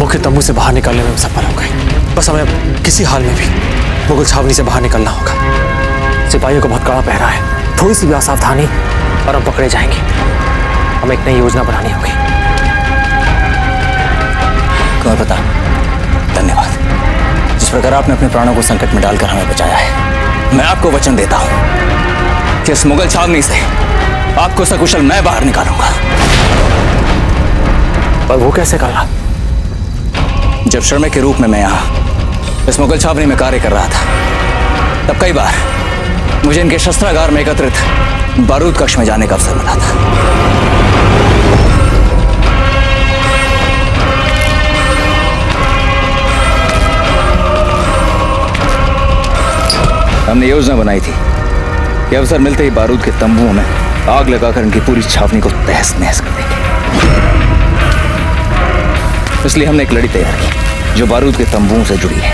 के तंबू से बाहर निकलने में सफल हो गए। बस हमें किसी हाल में भी मुगल छावनी से बाहर निकलना होगा। सिपाहियों का बहुत कड़ा पहरा है, थोड़ी सी भी असावधानी और हम पकड़े जाएंगे। हमें एक नई योजना बनानी होगी। कुंवर प्रताप, धन्यवाद। जिस प्रकार आपने अपने प्राणों को संकट में डालकर हमें बचाया है, मैं आपको वचन देता हूं कि इस मुगल छावनी से आपको सकुशल मैं बाहर निकालूंगा। पर वो कैसे कर रहा? जब श्रमिक के रूप में मैं यहां इस मुगल छावनी में कार्य कर रहा था, तब कई बार मुझे इनके शस्त्रागार में एकत्रित बारूद कक्ष में जाने का अवसर मिला था। हमने योजना बनाई थी कि अवसर मिलते ही बारूद के तंबुओं में आग लगाकर इनकी पूरी छावनी को तहस नहस कर देंगे। इसलिए हमने एक लड़ी तैयार की जो बारूद के तंबुओं से जुड़ी है।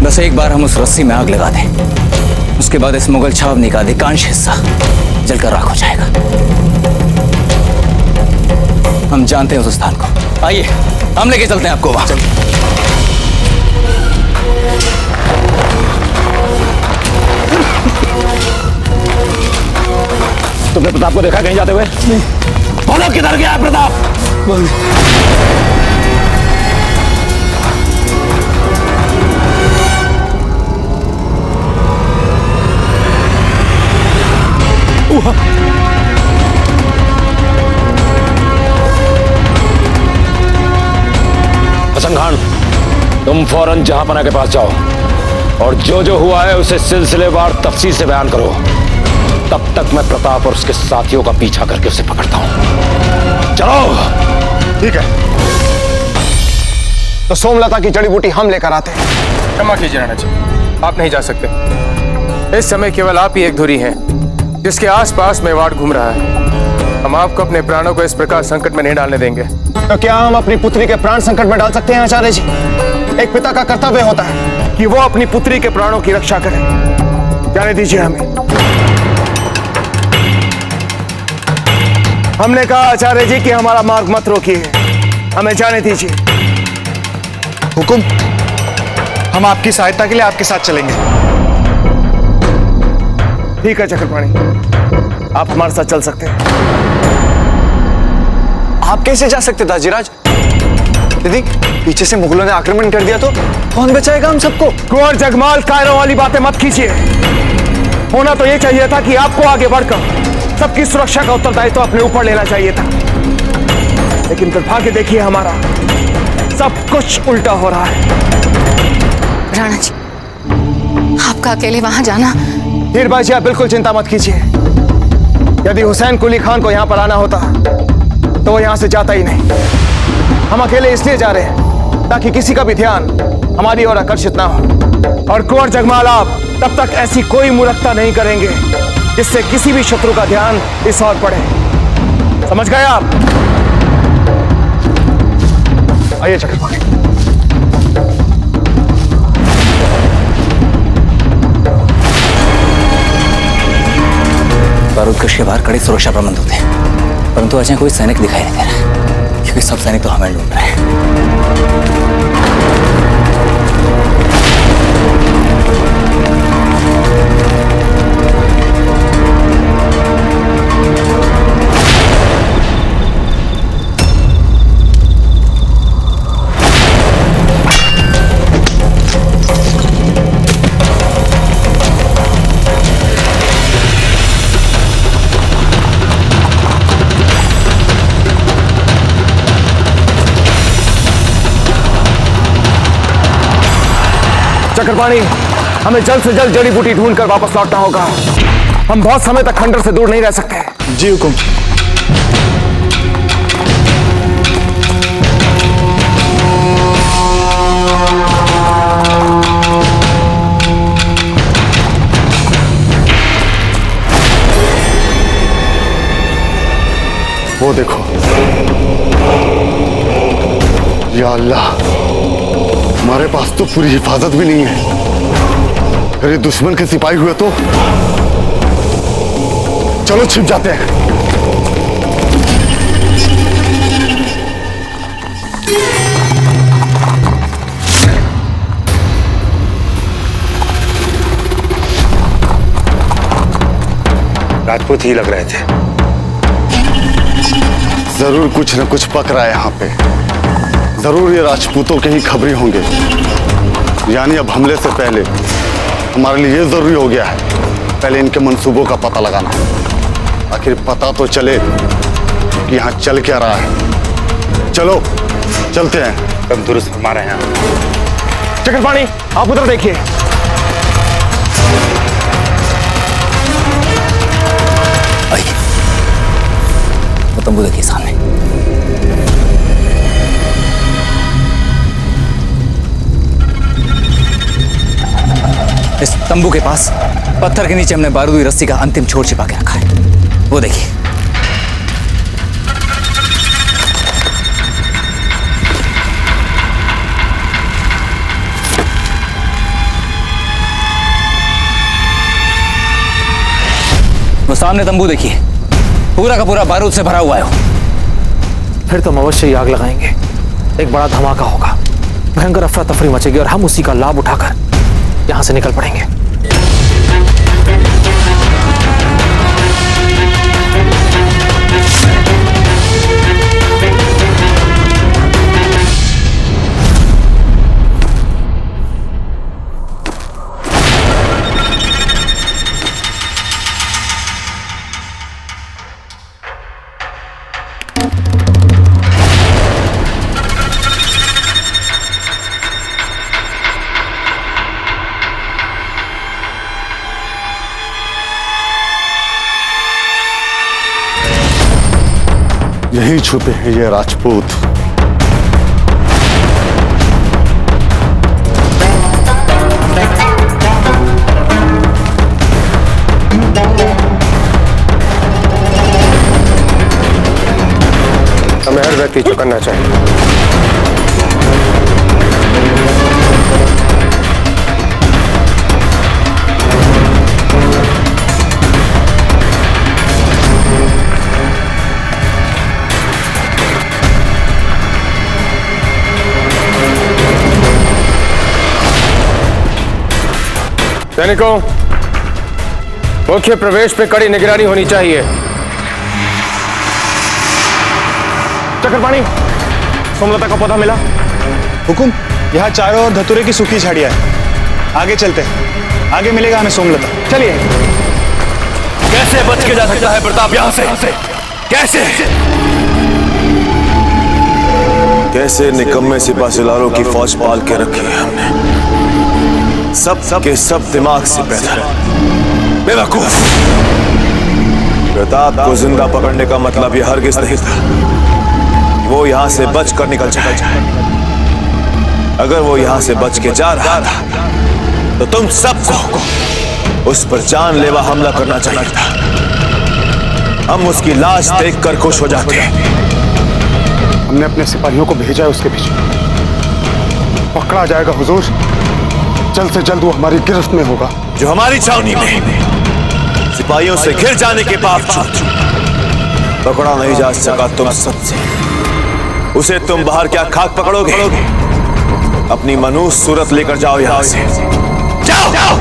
बस एक बार हम उस रस्सी में आग लगा दें, उसके बाद इस मुगल छावनी का अधिकांश हिस्सा जलकर राख हो जाएगा। हम जानते हैं उस स्थान को। आइए हम लेके चलते हैं आपको वहां। तुमने प्रताप को देखा कहीं जाते हुए? नहीं। बोलो किधर गया प्रताप? हसन खान, तुम फौरन जहांपना के पास जाओ और जो जो हुआ है उसे सिलसिलेवार तफसील से बयान करो। तब तक मैं प्रताप और उसके साथियों का पीछा करके उसे पकड़ता हूं। चलो। ठीक है, तो सोमलता की जड़ी बूटी हम लेकर आते हैं। क्षमा कीजिए राणा जी, आप नहीं जा सकते। इस समय केवल आप ही एक धुरी हैं जिसके आसपास मेवाड़ घूम रहा है। हम आपको अपने प्राणों को इस प्रकार संकट में नहीं डालने देंगे। तो क्या हम अपनी पुत्री के प्राण संकट में डाल सकते हैं आचार्य जी? एक पिता का कर्तव्य होता है कि वो अपनी पुत्री के प्राणों की रक्षा करे। जाने दीजिए हमें। हमने कहा आचार्य जी कि हमारा मार्ग मत रोकिए, हमें जाने दीजिए। हुकुम, हम आपकी सहायता के लिए आपके साथ चलेंगे। ठीक है चक्रपाणी, आप हमारे साथ चल सकते हैं। आप कैसे जा सकते दाजीराज? दीदी, पीछे से मुगलों ने आक्रमण कर दिया तो कौन बचाएगा हम सबको? कुंवर जगमाल, कायरों वाली बातें मत कीजिए। होना तो ये चाहिए था कि आपको आगे बढ़कर सबकी सुरक्षा का उत्तरदायित्व तो अपने ऊपर लेना चाहिए था, लेकिन दुर्भाग्य देखिए हमारा, सब कुछ उल्टा हो रहा है। राणा जी, आपका अकेले वहां जाना। हीरबाजी, आप बिल्कुल चिंता मत कीजिए। यदि हुसैन कुली खान को यहां पर आना होता तो वो यहां से जाता ही नहीं। हम अकेले इसलिए जा रहे हैं ताकि किसी का भी ध्यान हमारी ओर आकर्षित ना हो। और कुंवर जगमाल, आप तब तक ऐसी कोई मूर्खता नहीं करेंगे जिससे किसी भी शत्रु का ध्यान इस ओर पड़े। समझ गए आप? आइए चक्रपाणी। बारूद कक्ष के बाहर कड़े सुरक्षा प्रबंध होते हैं, परंतु आज कोई सैनिक दिखाई नहीं दे रहा है, क्योंकि सब सैनिक तो हमें ढूंढ रहे हैं। चक्रपाणी, हमें जल्द से जल्द जड़ी बूटी ढूंढकर वापस लौटना होगा। हम बहुत समय तक खंडर से दूर नहीं रह सकते। जी हुकुम। वो देखो, या अल्लाह, हमारे पास तो पूरी हिफाजत भी नहीं है, अरे दुश्मन के सिपाही हुए तो चलो छिप जाते हैं। राजपूत ही लग रहे थे। जरूर कुछ न कुछ पक रहा है यहाँ पे, जरूर ये राजपूतों के ही खबरी होंगे। यानी अब हमले से पहले हमारे लिए ये जरूरी हो गया है, पहले इनके मंसूबों का पता लगाना। आखिर पता तो चले कि यहाँ चल क्या रहा है। चलो चलते हैं। तुम दुरुस्त फरमा रहे हैं। चक्रपाणी, आप उधर देखिए। आइए, वो तंबू देखिए सामने। इस तंबू के पास पत्थर के नीचे हमने बारूदी रस्सी का अंतिम छोर छिपा के रखा है, वो देखिए। वो सामने तंबू देखिए, पूरा का पूरा बारूद से भरा हुआ है। फिर तो हम अवश्य ही आग लगाएंगे, एक बड़ा धमाका होगा, भयंकर अफरा तफरी मचेगी और हम उसी का लाभ उठाकर यहां से निकल पड़ेंगे। यही छुपे हैं ये राजपूत। हमें हर व्यक्ति चौकन्ना चाहिए। सैनिकों, मुख्य प्रवेश पे कड़ी निगरानी होनी चाहिए। चक्रपाणी, सोमलता का पौधा मिला? हुकुम, यहाँ चारों ओर धतूरे की सूखी झाड़ियां हैं। आगे चलते हैं, आगे मिलेगा हमें सोमलता। चलिए। कैसे बच के जा सकता है प्रताप यहाँ से? कैसे? कैसे निकम्मे सिपाहीलारों की फौज पाल के रखी है हमने, सब के सब दिमाग से पैदा बेवकूफ। प्रताप को जिंदा पकड़ने का मतलब यह हरगिज नहीं था वो यहां से बच कर निकल जाए। अगर वो यहां से बच के जा रहा था तो तुम सबको उस पर जानलेवा हमला करना चाहिए था। हम उसकी लाश देखकर खुश हो जाते। हमने अपने सिपाहियों को भेजा है उसके पीछे। पकड़ा जाएगा हुजूर, जल्द से जल्द वो हमारी गिरफ्त में होगा। जो हमारी छावनी में सिपाहियों से घिर जाने के बावजूद पकड़ा नहीं जा सका तुम सबसे, उसे तुम बाहर क्या खाक पकड़ोगे? अपनी मनुष्य सूरत लेकर जाओ यहां से। जाओ, जाओ।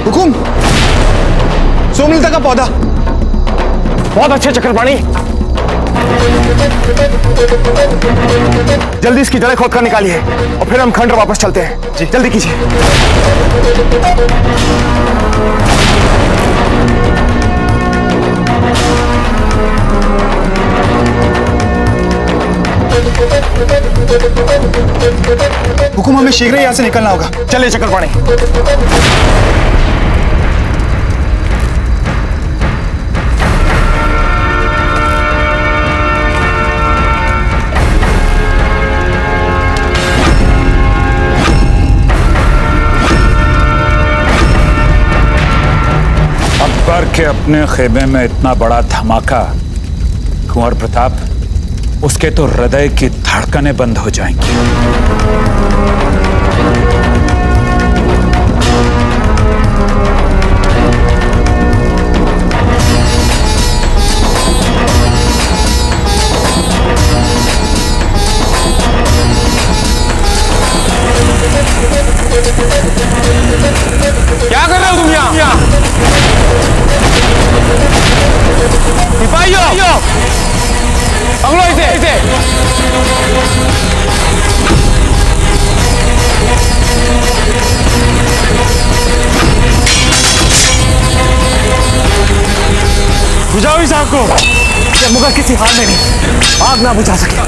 हुकुम, सोमलता का पौधा। बहुत अच्छे चक्रपाणी, जल्दी इसकी जड़ें खोद कर निकालिए और फिर हम खंडर वापस चलते हैं। जी जल्दी कीजिए। हुकुम, हमें शीघ्र ही यहां से निकलना होगा। चलिए चक्रपाणी। के अपने खेमे में इतना बड़ा धमाका, कुंवर प्रताप उसके तो हृदय की धड़कनें बंद हो जाएंगी। क्या कर रहे हो तुम यहाँ? सिपाहियों, पकड़ो इसे। बुझाओ इस आग को। ये मुगल किसी हाल में भी आग ना बुझा सके।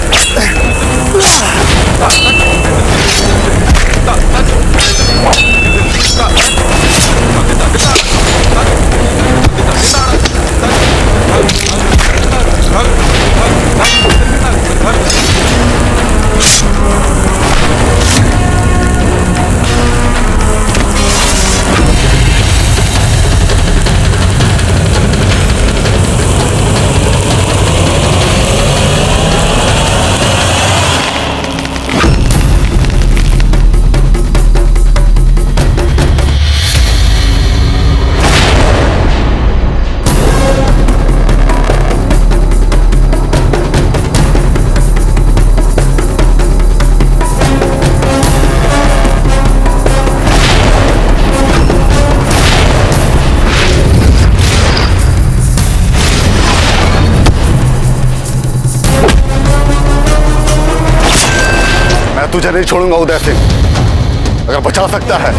तुझे नहीं छोड़ूंगा उदय सिंह। अगर बचा सकता है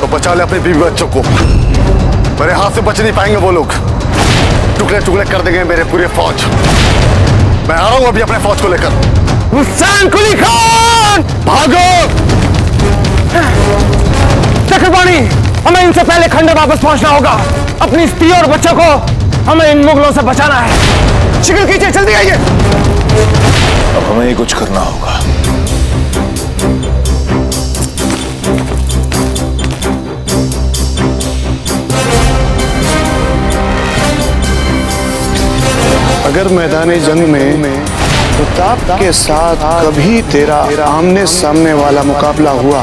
तो बचा ले अपने बीवी बच्चों को। मेरे हाथ से बच नहीं पाएंगे वो लोग। टुकड़े टुकड़े कर देंगे मेरे पूरे फौज। मैं आ रहा हूं अभी अपने फौज को लेकर। हुसैन कुली खान, भागो! चक्रपाणी, हमें इनसे पहले खंडर वापस पहुंचना होगा। अपनी स्त्री और बच्चों को हमें इन मुगलों से बचाना है। शिकल कीजिए, जल्दी आइए। अब हमें ही कुछ करना होगा। अगर मैदानी जंग में प्रताप के साथ कभी तेरा आमने सामने वाला मुकाबला हुआ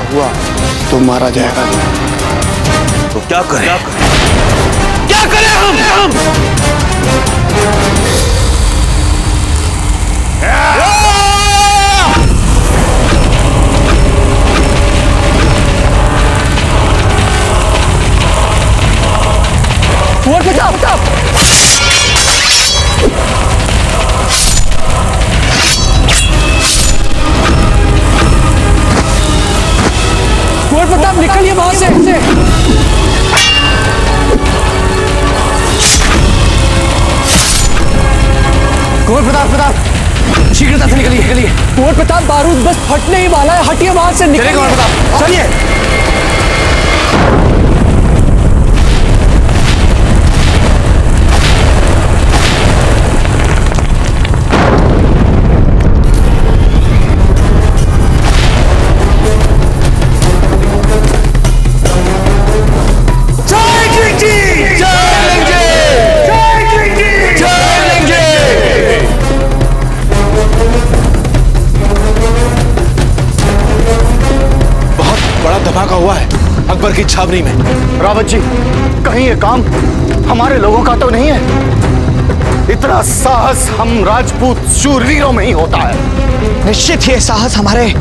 तो मारा जाएगा। तो क्या करें? क्या करें हम? प्रताप, प्रताप निकलिए वहां से। कुंवर प्रताप शीघ्रता से निकलिए। कुंवर प्रताप, बारूद बस फटने ही वाला है। हटिए वहां से, निकलिए। कुंवर प्रताप चलिए। धमाका हुआ है अकबर की छावनी में। रावत जी, कहीं ये काम हमारे लोगों का तो नहीं है? इतना साहस हम राजपूत शूरवीरों में ही होता है। निश्चित ही साहस हमारे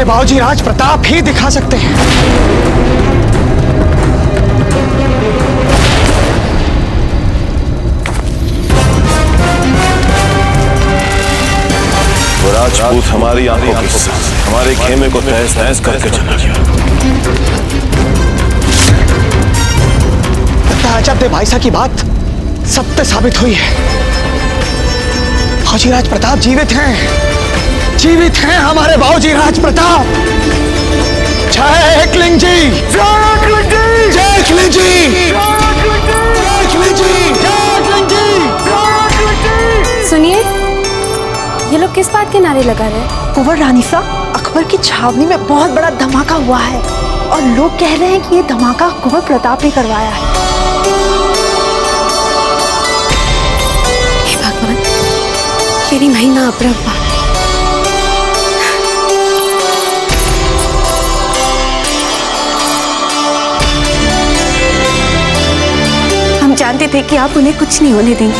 बाबूजी राज प्रताप ही दिखा सकते हैं। वो राजपूत हमारी आंखों के साथ हमारे खेमे को तहस नहस करके चला गया। ताजब भाई साहब की बात सत्य साबित हुई है। बाबूजी राज प्रताप जीवित हैं हमारे बाबूजी राज प्रताप। जय एकलिंग जी, जय एकलिंग जी, जय एकलिंग जी, जय एकलिंग जी, जय एकलिंग जी। सुनिए, ये लोग किस बात के नारे लगा रहे हैं? कुंवर रानी साहब, अकबर की छावनी में बहुत बड़ा धमाका हुआ है और लोग कह रहे हैं कि ये धमाका कुंवर प्रताप ने करवाया है। मेरी महीना अपरब्बा हम जानते थे कि आप उन्हें कुछ नहीं होने देंगे।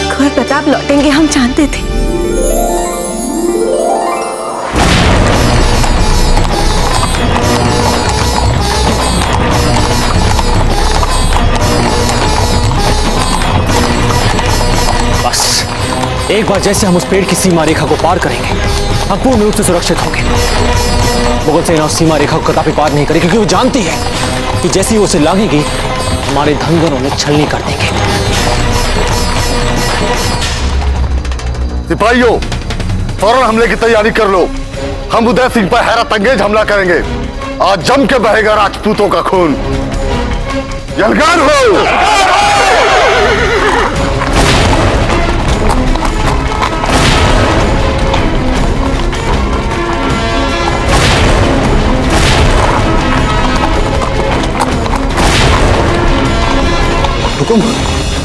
कुंवर प्रताप लौटेंगे, हम जानते थे। बस एक बार जैसे हम उस पेड़ की सीमा रेखा को पार करेंगे, हम पूर्ण रूप से सुरक्षित होंगे। मुगल सेना उस सीमा रेखा को कदापि पार नहीं करेगी, क्योंकि वो जानती है कि जैसे ही वो उसे लागेगी, हमारे धनगरों में छलनी कर देंगे। सिपाहियों, फौरन हमले की तैयारी कर लो। हम उदय सिंह पर हैरत अंगेज हमला करेंगे। आज जम के बहेगा राजपूतों का खून। यलगान हो। हुकुम,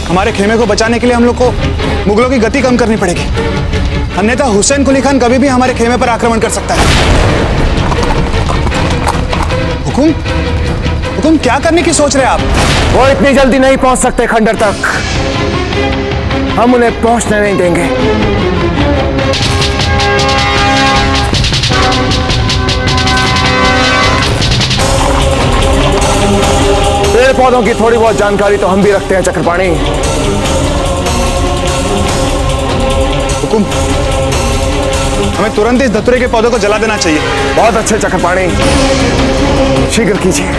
हमारे खेमे को बचाने के लिए हम लोग को मुगलों की गति कम करनी पड़ेगी। अन्यथा हुसैन कुली खान कभी भी हमारे खेमे पर आक्रमण कर सकता है। हुकुम, हुकुम क्या करने की सोच रहे हैं आप? वो इतनी जल्दी नहीं पहुंच सकते खंडर तक। हम उन्हें पहुंचने नहीं देंगे। पेड़ पौधों की थोड़ी बहुत जानकारी तो हम भी रखते हैं चक्रपाणी। हुकुम, हमें तुरंत इस धतूरे के पौधों को जला देना चाहिए। बहुत अच्छे चक्रपाणी, शीघ्र कीजिए।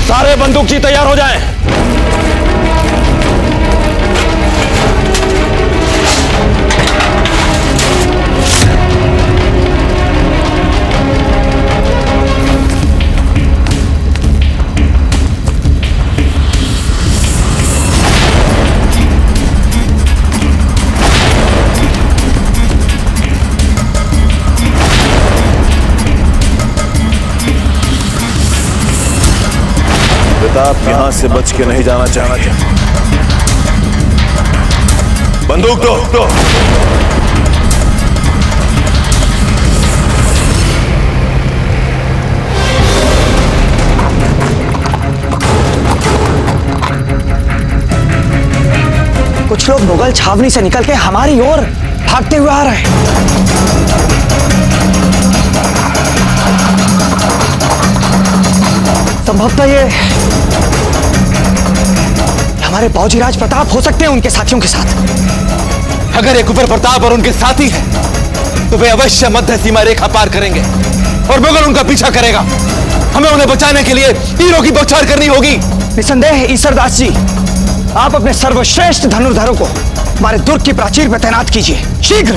सारे बंदूकची तैयार हो जाएं। प्रताप यहां से बच के नहीं जाना चाहिए। बंदूक दो। कुछ लोग मुगल छावनी से निकल के हमारी ओर भागते हुए आ रहे हैं। संभवतः ये हमारे बाबूजीराज प्रताप हो सकते हैं उनके साथियों के साथ। अगर ये कुंवर प्रताप और उनके साथी हैं, तो वे अवश्य मध्य सीमा रेखा पार करेंगे और मुगल उनका पीछा करेगा। हमें उन्हें बचाने के लिए तीरों की बौछार करनी होगी। निसंदेह ईसरदास जी, आप अपने सर्वश्रेष्ठ धनुर्धरों को हमारे दुर्ग की प्राचीर पर तैनात कीजिए, शीघ्र।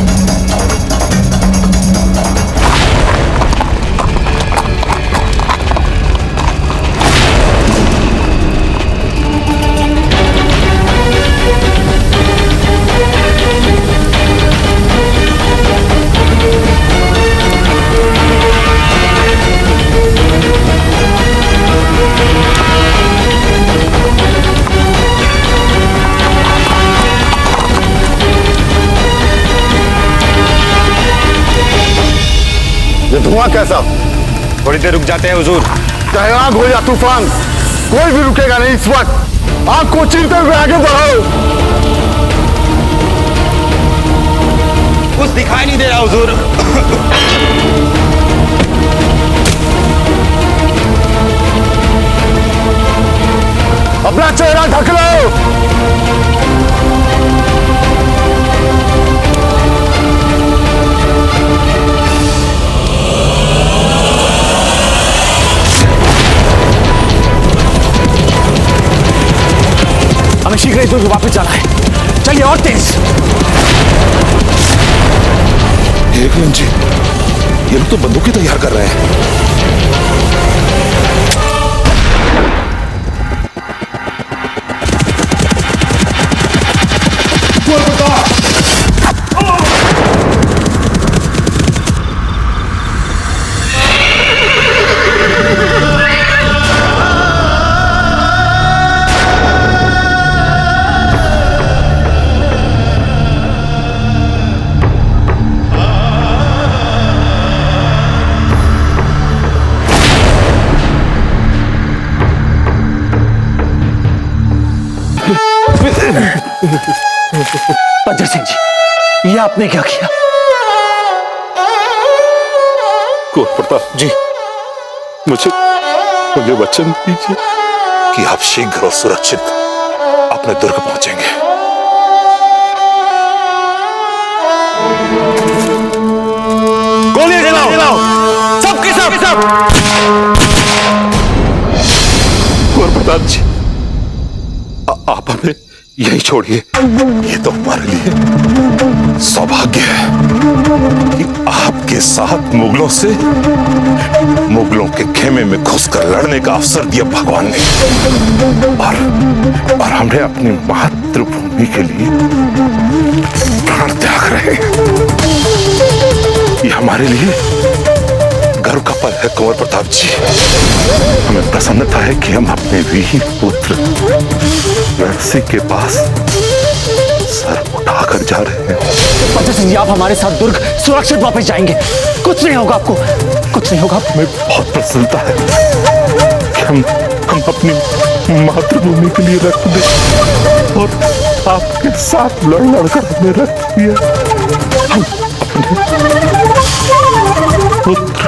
ये धुआं कैसा? थोड़ी देर रुक जाते हैं हुजूर। चाहे आग हो या तूफान, कोई भी रुकेगा नहीं इस वक्त। आग को चीरते हुए आगे बढ़ो। कुछ दिखाई नहीं दे रहा हुजूर। अपना चेहरा ढक लो। हमें शीघ्र इस दुर्ग वापस जाना है। चलिए और तेज। एकलन जी, ये लोग तो बंदूकें तैयार कर रहे हैं। बंजर सिंह जी, ये आपने क्या किया? कुंवर प्रताप जी, मुझे वचन दीजिए कि आप शीघ्र और सुरक्षित अपने दुर्ग पहुंचेंगे। गोली चलाओ, सबके सब। कुंवर प्रताप जी, आप हमें यही छोड़िए। ये तो हमारे लिए सौभाग्य है कि आपके साथ मुगलों के खेमे में घुसकर लड़ने का अवसर दिया भगवान ने, और हमने अपनी मातृभूमि के लिए प्राण त्याग रहे हैं। ये हमारे लिए गर्व का पल है कुंवर प्रताप जी। हमें प्रसन्नता है कि हम अपने वीर पुत्र नरसिंह के पास सर उठाकर जा रहे हैं। बंजर सिंह जी, आप हमारे साथ दुर्ग सुरक्षित वापस जाएंगे। कुछ नहीं होगा आपको, कुछ नहीं होगा। हमें बहुत प्रसन्नता है कि हम अपनी मातृभूमि के लिए रक्त दें, और आपके साथ लड़कर हमें रक्त दिया। हम अपने पुत्र,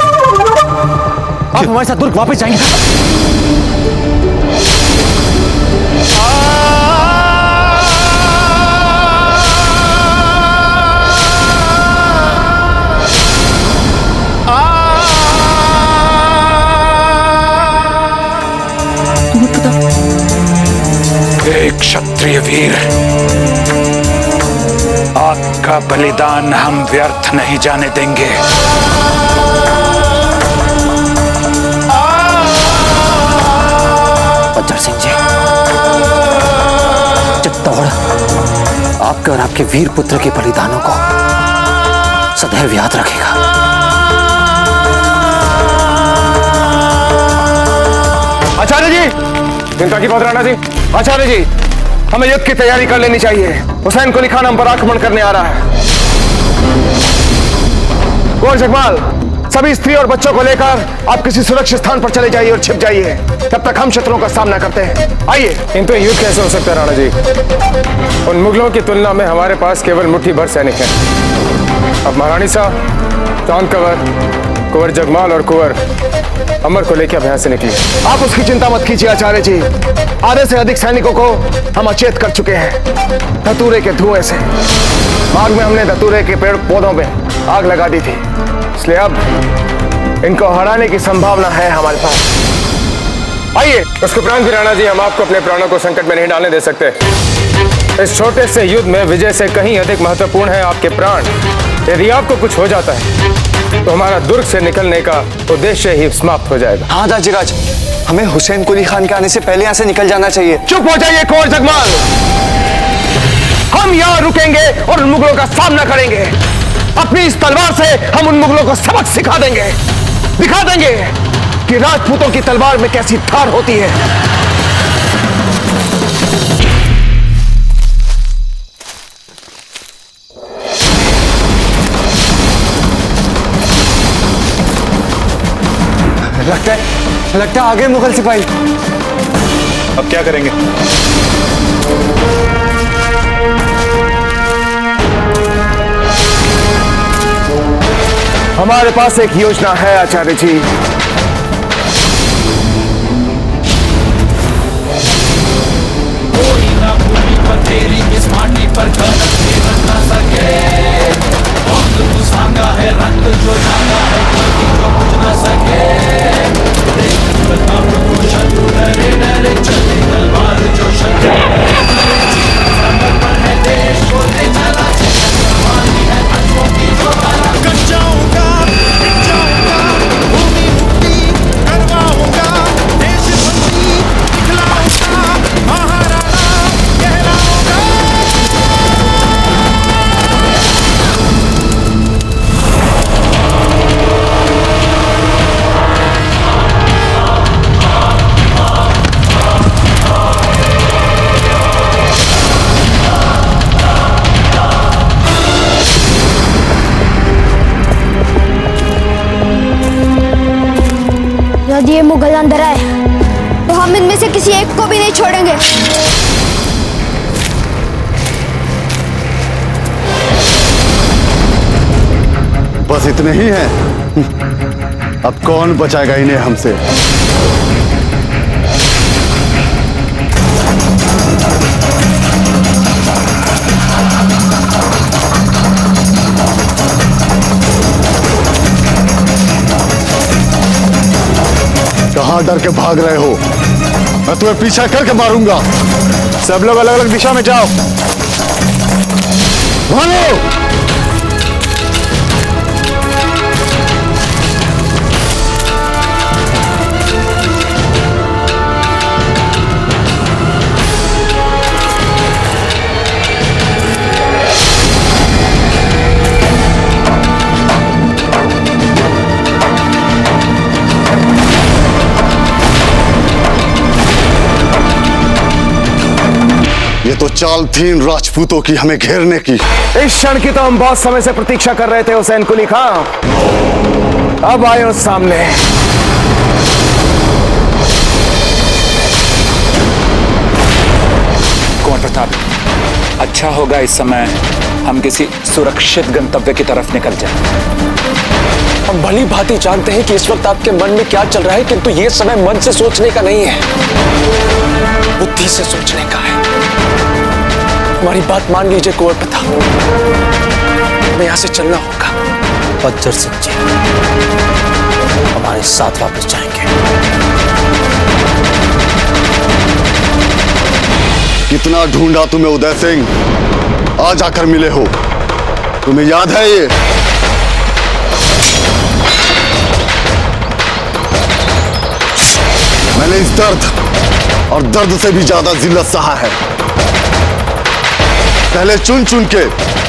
आप हमारे साथ दुर्ग वापस जाएंगे। एक क्षत्रिय वीर, आपका बलिदान हम व्यर्थ नहीं जाने देंगे। बंजर सिंह जी, चित्तौड़ आपके और आपके वीर पुत्र के बलिदानों को सदैव याद रखेगा। आचार्य जी, चिंता की बात राणा जी। आचार्य जी, हमें युद्ध की तैयारी कर लेनी चाहिए। हुसैन कुली खान हम पर आक्रमण करने आ रहा है। कुंवर जगमाल, सभी स्त्री और बच्चों को लेकर आप किसी सुरक्षित स्थान पर चले जाइए और छिप जाइए। तब तक हम शत्रुओं का सामना करते हैं। आइए। किंतु युद्ध कैसे हो सकता है राणा जी? उन मुगलों की तुलना में हमारे पास केवल मुट्ठी भर सैनिक हैं। अब महारानी साहब, चांद कंवर, कुंवर जगमाल और कुंवर अमर को लेकर यहाँ से निकली। आप उसकी चिंता मत कीजिए आचार्य जी। आधे से अधिक सैनिकों को हम अचेत कर चुके हैं धतूरे के धुएं से। मार्ग में हमने धतूरे के पेड़ पौधों में आग लगा दी थी, इसलिए अब इनको हराने की संभावना है हमारे पास। आइए। उसके उपरांत भी राणा जी, हम आपको अपने प्राणों को संकट में नहीं डालने दे सकते। इस छोटे से युद्ध में विजय से कहीं अधिक महत्वपूर्ण है आपके प्राण। यदि आपको कुछ हो जाता है तो हमारा दुर्ग से निकलने का उद्देश्य ही समाप्त हो जाएगा। हाँ दाजीराज, हमें हुसैन कुली खान के आने से पहले यहाँ से निकल जाना चाहिए। चुप हो जाइए कुंवर जगमाल। हम यहाँ रुकेंगे और उन मुगलों का सामना करेंगे। अपनी इस तलवार से हम उन मुगलों को सबक सिखा देंगे, दिखा देंगे कि राजपूतों की तलवार में कैसी धार होती है। लगता है आगे मुगल सिपाही। अब क्या करेंगे? हमारे पास एक योजना है आचार्य जी। यदि ये मुगल अंदर आए तो हम इनमें से किसी एक को भी नहीं छोड़ेंगे। बस इतने ही हैं। अब कौन बचाएगा इन्हें हमसे? कहां डर के भाग रहे हो? मैं तुम्हें पीछा करके मारूंगा। सब लोग अलग अलग दिशा में जाओ। भागो! ये तो चाल थी इन राजपूतों की हमें घेरने की। इस क्षण की तो हम बहुत समय से प्रतीक्षा कर रहे थे हुसैन कुली खां। अब आए उस सामने। कुंवर प्रताप, अच्छा होगा इस समय हम किसी सुरक्षित गंतव्य की तरफ निकल जाएं। हम भली भांति जानते हैं कि इस वक्त आपके मन में क्या चल रहा है, किंतु यह समय मन से सोचने का नहीं है, बुद्धि से सोचने का है। हमारी बात मान लीजिए कुंवर प्रताप, हमें यहां से चलना होगा। बज्जर सिंह जी हमारे साथ वापस जाएंगे। कितना ढूंढा तुम्हें उदय सिंह, आज आकर मिले हो। तुम्हें याद है ये? मैंने इस दर्द और दर्द से भी ज्यादा जिल्लत सहा है। पहले चुन चुन के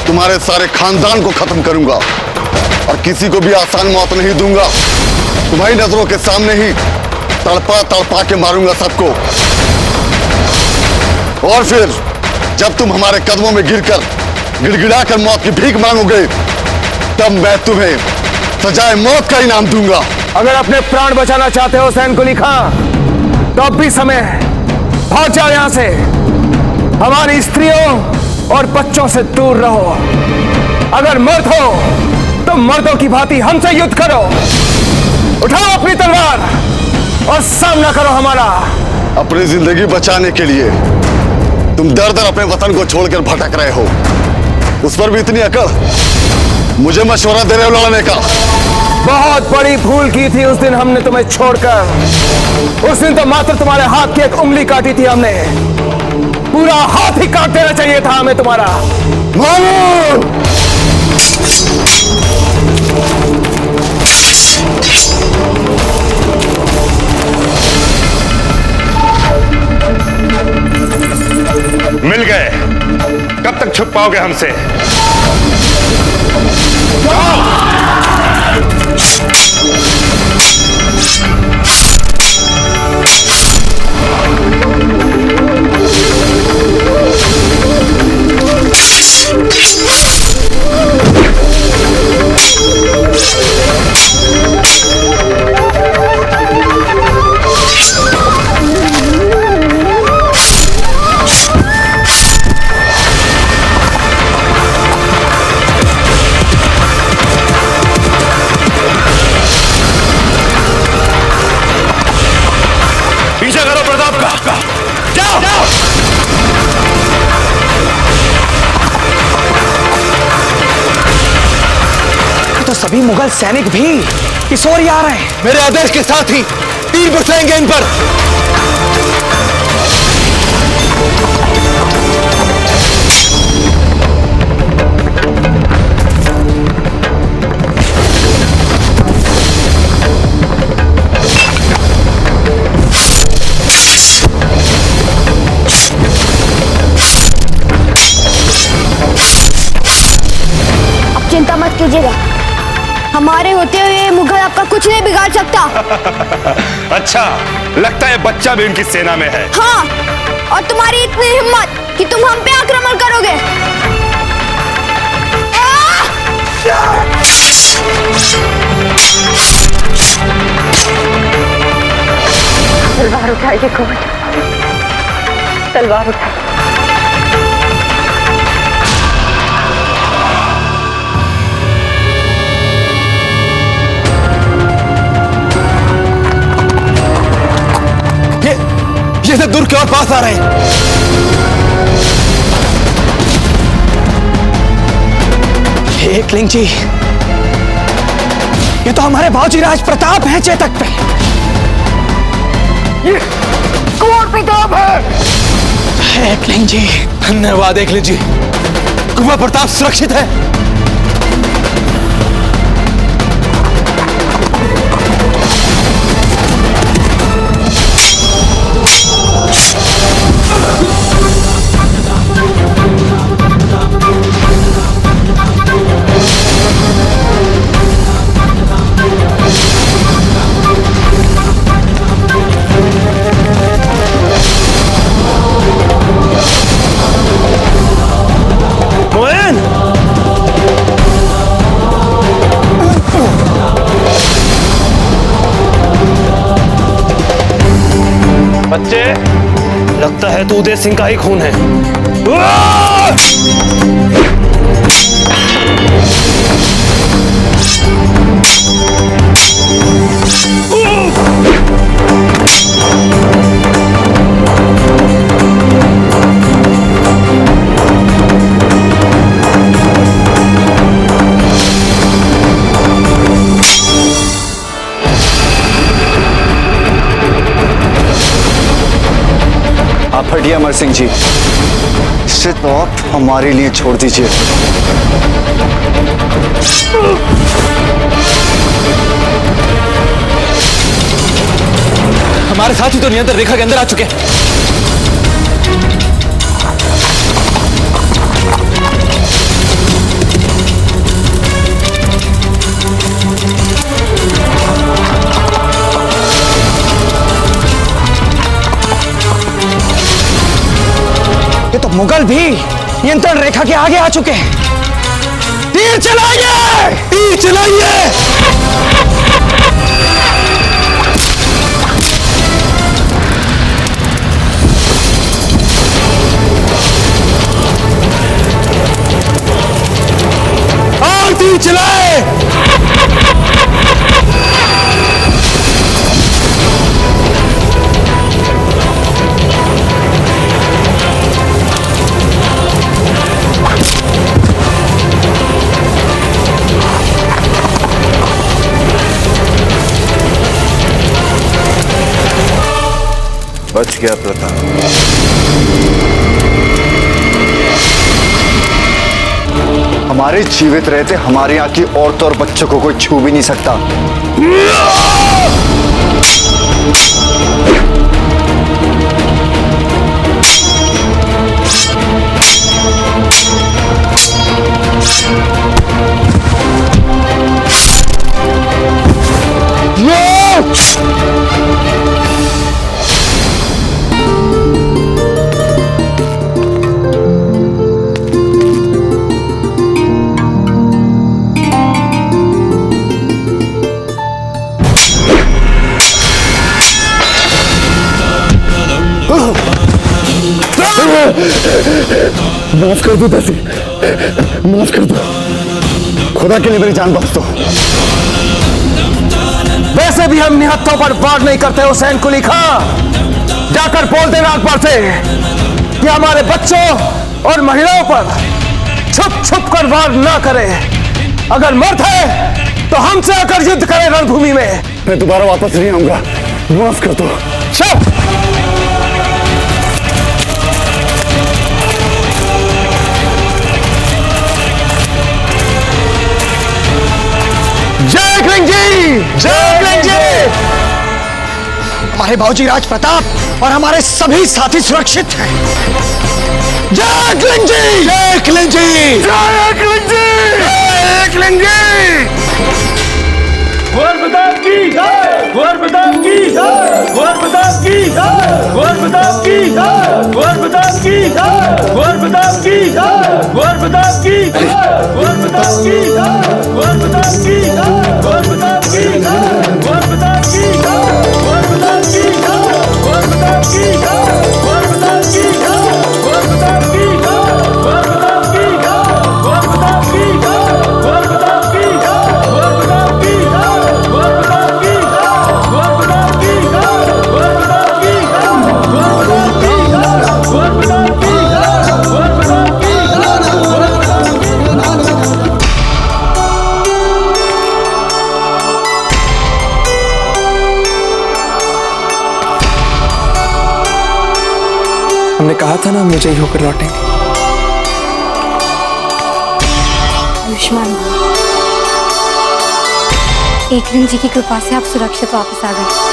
तुम्हारे सारे खानदान को खत्म करूंगा और किसी को भी आसान मौत नहीं दूंगा। तुम्हारी नजरों के सामने ही तड़पा तड़पा के मारूंगा सबको। और फिर जब तुम हमारे कदमों में गिरकर गिड़गिड़ाकर मौत की भीख मांगोगे, तब मैं तुम्हें सजाए मौत का इनाम दूंगा। अगर अपने प्राण बचाना चाहते हो हुसैन कुली खां, तो अब भी समय है, भाग जाओ यहां से। हमारी स्त्रियों और बच्चों से दूर रहो। अगर मर्द हो तो मर्दों की भांति हमसे युद्ध करो। उठाओ अपनी तलवार और सामना करो हमारा। अपनी जिंदगी बचाने के लिए तुम दर दर अपने वतन को छोड़कर भटक रहे हो, उस पर भी इतनी अकड़? मुझे मशवरा दे रहे हो लड़ने का? बहुत बड़ी भूल की थी उस दिन हमने तुम्हें छोड़कर। उस दिन तो मात्र तुम्हारे हाथ की एक उंगली काटी थी हमने, पूरा हाथ ही काट देना चाहिए था हमें तुम्हारा। मारो! मिल गए। कब तक छुप पाओगे हमसे? पीछा करो प्रताप का। जाओ। तो सभी मुगल सैनिक भी इस ओर ही आ रहे हैं। मेरे आदेश के साथ ही तीर बरसाएंगे इन पर। चिंता मत कीजिएगा, हमारे होते हुए मुगल आपका कुछ नहीं बिगाड़ सकता। अच्छा, लगता है बच्चा भी उनकी सेना में है। हाँ, और तुम्हारी इतनी हिम्मत कि तुम हम पे आक्रमण करोगे। तलवार उठाइए कुंवर, तलवार उठाइए। दुर्ग के और पास आ रहे हैं। एकलिंग जी, ये तो हमारे बाबूजी राज प्रताप हैं चेतक पे। ये कुंवर प्रताप है। एकलिंग जी, धन्यवाद एकलिंग जी, कुंवर प्रताप सुरक्षित है। बच्चे, लगता है तो उदय सिंह का ही खून है। आप हटिए अमर सिंह जी, इसे तो आप हमारे लिए छोड़ दीजिए। हमारे साथी तो नियंत्रण रेखा के अंदर आ चुके हैं। ये तो मुगल भी नियंत्रण रेखा के आगे आ चुके हैं। तीर चलाइए! तीर चलाइए! और तीर चलाए! बच गया प्रताप। हमारे जीवित रहते हमारे यहाँ की औरतों और बच्चों को कोई छू भी नहीं सकता। माफ कर दो दासी, माफ कर दो, खुदा के लिए मेरी जान बख्श दो। वैसे भी हम निहत्थों पर वार नहीं करते हुसैन कुली खां। जाकर बोल देना अकबर से कि हमारे बच्चों और महिलाओं पर छुप छुप कर वार ना करे। अगर मर्द है तो हमसे आकर युद्ध करे रणभूमि में। मैं दोबारा वापस नहीं आऊंगा, माफ कर दो। जय एकलिंग जी, जय एकलिंग जी। हमारे बाबूजी राज प्रताप और हमारे सभी साथी सुरक्षित हैं। जय एकलिंग जी, जय एकलिंग जी, जय एकलिंग जी, जय एकलिंग जी। कुंवर प्रताप की जय, कुंवर प्रताप की जय, कुंवर प्रताप की जय, कुंवर प्रताप की जय, कुंवर प्रताप की जय, कुंवर प्रताप की जय, कुंवर प्रताप की जय, कुंवर प्रताप की जय, कुंवर प्रताप की जय, कुंवर प्रताप की जय, कुंवर प्रताप की जय, कुंवर प्रताप की जय, कुंवर प्रताप की जय, कुंवर प्रताप की जय, कुंवर प्रताप की जय, कुंवर प्रताप की जय, कुंवर प्रताप की जय, कुंवर प्रताप की जय, कुंवर प्रताप की जय। What कहा था ना मुझे ही होकर लौटेंगे। आयुष्मान, एक दिन जी की कृपा से आप सुरक्षित वापस आ गए।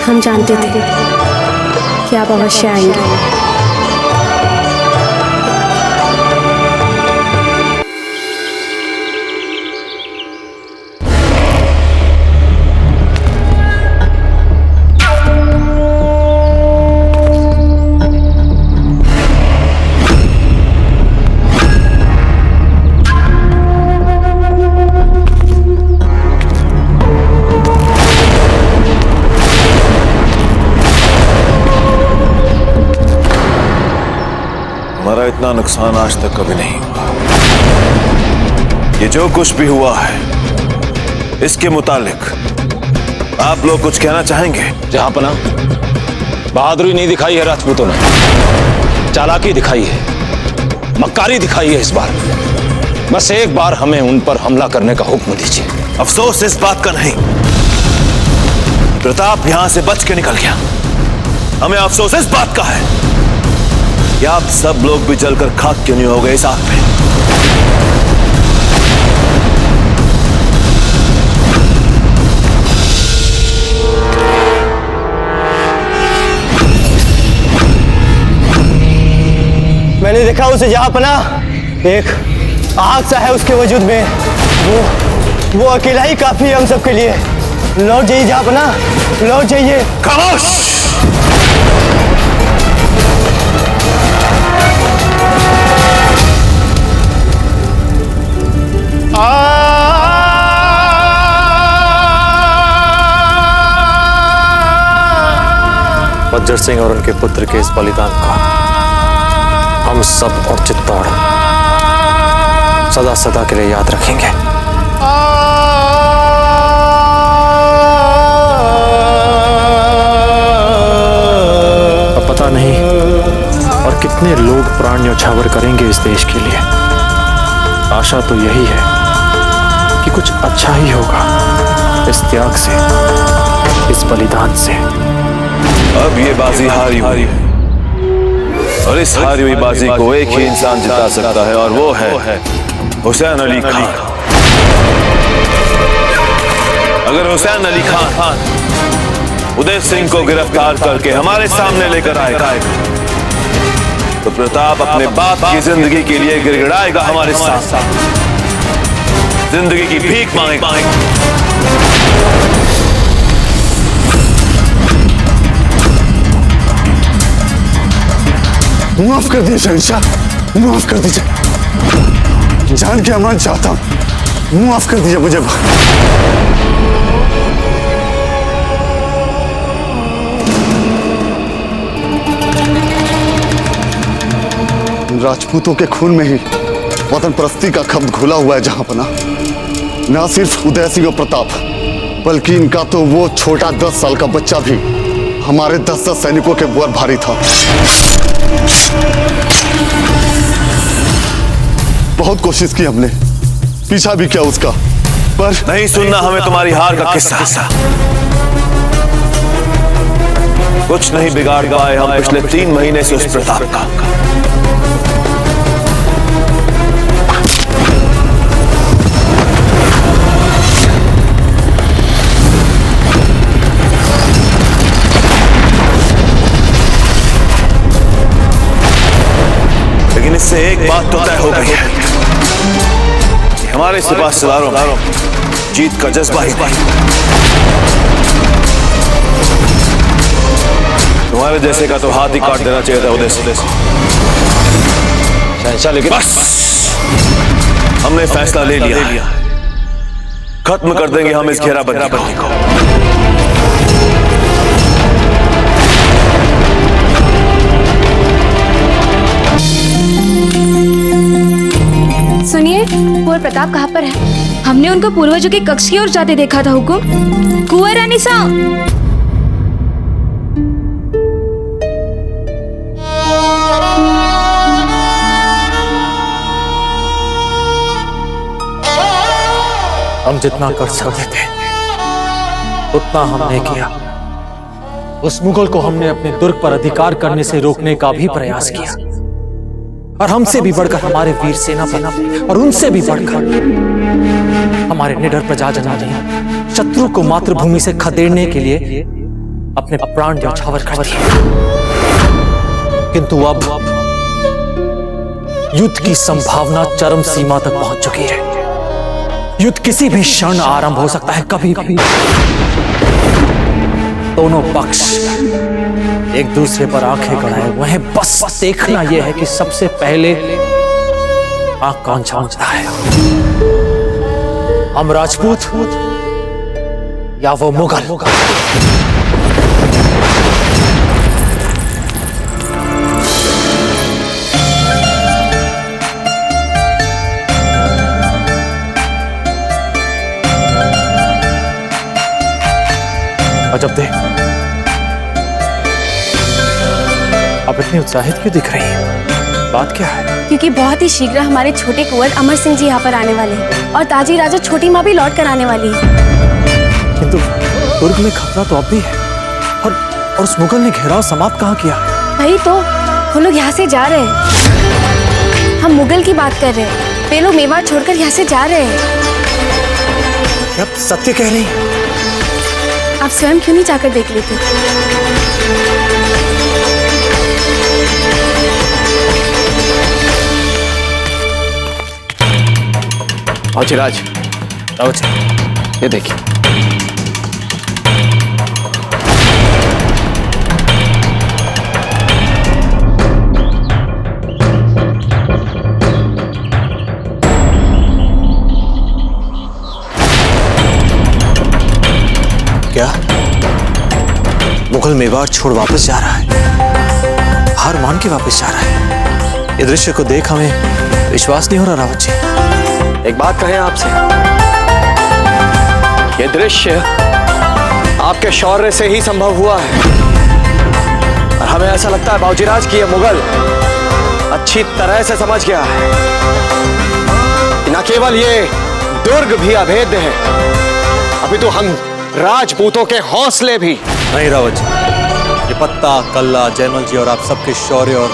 हम जानते थे कि आप अवश्य आएंगे। हमारा इतना नुकसान आज तक कभी नहीं हुआ। ये जो कुछ भी हुआ है इसके मुतालिक आप लोग कुछ कहना चाहेंगे? जहांपना, बहादुरी नहीं दिखाई है राजपूतों ने, चालाकी दिखाई है, मक्कारी दिखाई है इस बार। बस एक बार हमें उन पर हमला करने का हुक्म दीजिए। अफसोस इस बात का नहीं, प्रताप यहां से बच के निकल गया। हमें अफसोस इस बात का है कि आप सब लोग भी जलकर खाक क्यों नहीं हो गए इस आग में। मैंने देखा उसे जहांपना, एक आग सा है उसके वजूद में। वो अकेला ही काफी है हम सबके लिए। लौट जाइए जहांपना, लौट जाइए। खामोश! बज्जर सिंह और उनके पुत्र के इस बलिदान का हम सब और चित्तौड़ सदा सदा के लिए याद रखेंगे। अब पता नहीं और कितने लोग प्राण न्यौछावर करेंगे इस देश के लिए। आशा तो यही है कि कुछ अच्छा ही होगा इस त्याग से, इस बलिदान से। अब ये बाजी हारी हुई है और इस हारी हुई बाजी को एक ही इंसान जिता सकता है और वो है हुसैन अली खान। अगर हुसैन अली खान उदय सिंह को गिरफ्तार करके हमारे सामने लेकर आएगा तो प्रताप अपने बाप की जिंदगी के लिए गिड़गिड़ाएगा हमारे साथ, जिंदगी की भीख मांगेगा। माफ कर दीजिए शहंशाह, माफ कर दीजिए। जान के अमान चाहता हूं, माफ कर दीजिए मुझे। राजपूतों के खून में ही वतन परस्ती का खब्द घुला हुआ है जहांपना। ना सिर्फ उदय सिंह और प्रताप, बल्कि इनका तो वो छोटा 10 साल का बच्चा भी हमारे 10 सैनिकों के बोर भारी था। बहुत कोशिश की हमने, पीछा भी किया उसका, पर नहीं सुनना हमें तुम्हारी हार का किस्सा। कुछ नहीं बिगाड़ पाए हम पिछले 3 महीने से उस प्रताप का। लेकिन इससे एक बात तो तय हो गई है, हमारे सिपाही सलारों में जीत का जज्बा ही नहीं। तुम्हारे जैसे का तो हाथ ही काट देना चाहिए था उदय सिंह। लेकिन बस हमने फैसला ले लिया, खत्म कर देंगे हम इस घेराबंदी को। बताइए कुंवर प्रताप कहाँ पर है? हमने उनको पूर्वजों के कक्ष की ओर जाते देखा था हुकुम। कुंवर रानी साहब। हम जितना कर सकते थे उतना हमने किया। उस मुगल को हमने अपने दुर्ग पर अधिकार करने से रोकने का भी प्रयास किया, और हमसे भी बढ़कर हमारे वीर सेनापति और उनसे भी बढ़कर हमारे निडर प्रजाजनों ने शत्रु को मातृभूमि से खदेड़ने के लिए अपने प्राण न्यौछावर कर दिए। किंतु अब युद्ध की संभावना चरम सीमा तक पहुंच चुकी है। युद्ध किसी भी क्षण आरंभ हो सकता है, कभी भी। दोनों पक्ष एक दूसरे पर आंखें गड़ाए हुए हैं। बस देखना यह है कि सबसे पहले आंख कौन झांकता है, हम राजपूत या वो मुगल। अजब दे, आप इतनी उत्साहित क्यों दिख रही हैं? बात क्या है? क्योंकि बहुत ही शीघ्र हमारे छोटे कुंवर अमर सिंह जी यहाँ पर आने वाले हैं और ताजी राजा छोटी माँ भी लौट कर आने वाली है। किंतु दुर्ग में खतरा तो अब भी है, और उस मुगल ने घेराव समाप्त कहाँ किया है? वही तो, वो लोग यहाँ से जा रहे हैं। हम मुगल की बात कर रहे हैं, वे लोग मेवाड़ छोड़कर यहाँ से जा रहे हैं। क्या सत्य कह रही हैं? आप स्वयं क्यों नहीं जाकर देख लेते? औचिराज, ये देखिए। क्या मुगल मेवाड़ छोड़ वापस जा रहा है? हार मान के वापस जा रहा है? इस दृश्य को देख हमें विश्वास नहीं हो रहा रावत जी। एक बात कहें आपसे, ये दृश्य आपके शौर्य से ही संभव हुआ है, और हमें ऐसा लगता है बाबूजीराज कि ये मुगल अच्छी तरह से समझ गया है कि न केवल ये दुर्ग भी अभेद्य है, अभी तो हम राजपूतों के हौसले भी। नहीं रावत जी, ये पत्ता, कल्ला, जयमल जी और आप सबके शौर्य और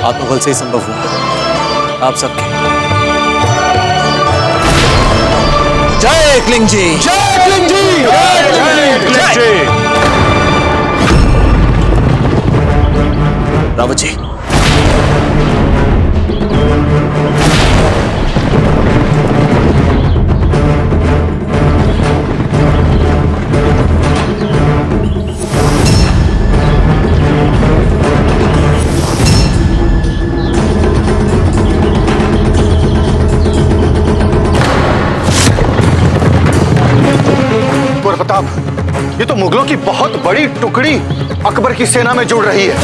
आत्मबल से ही संभव हुआ। आप सबके। जय एकलिंग जी, जय एकलिंग जी, जय एकलिंग जी। रावत जी, ये तो मुगलों की बहुत बड़ी टुकड़ी अकबर की सेना में जुड़ रही है।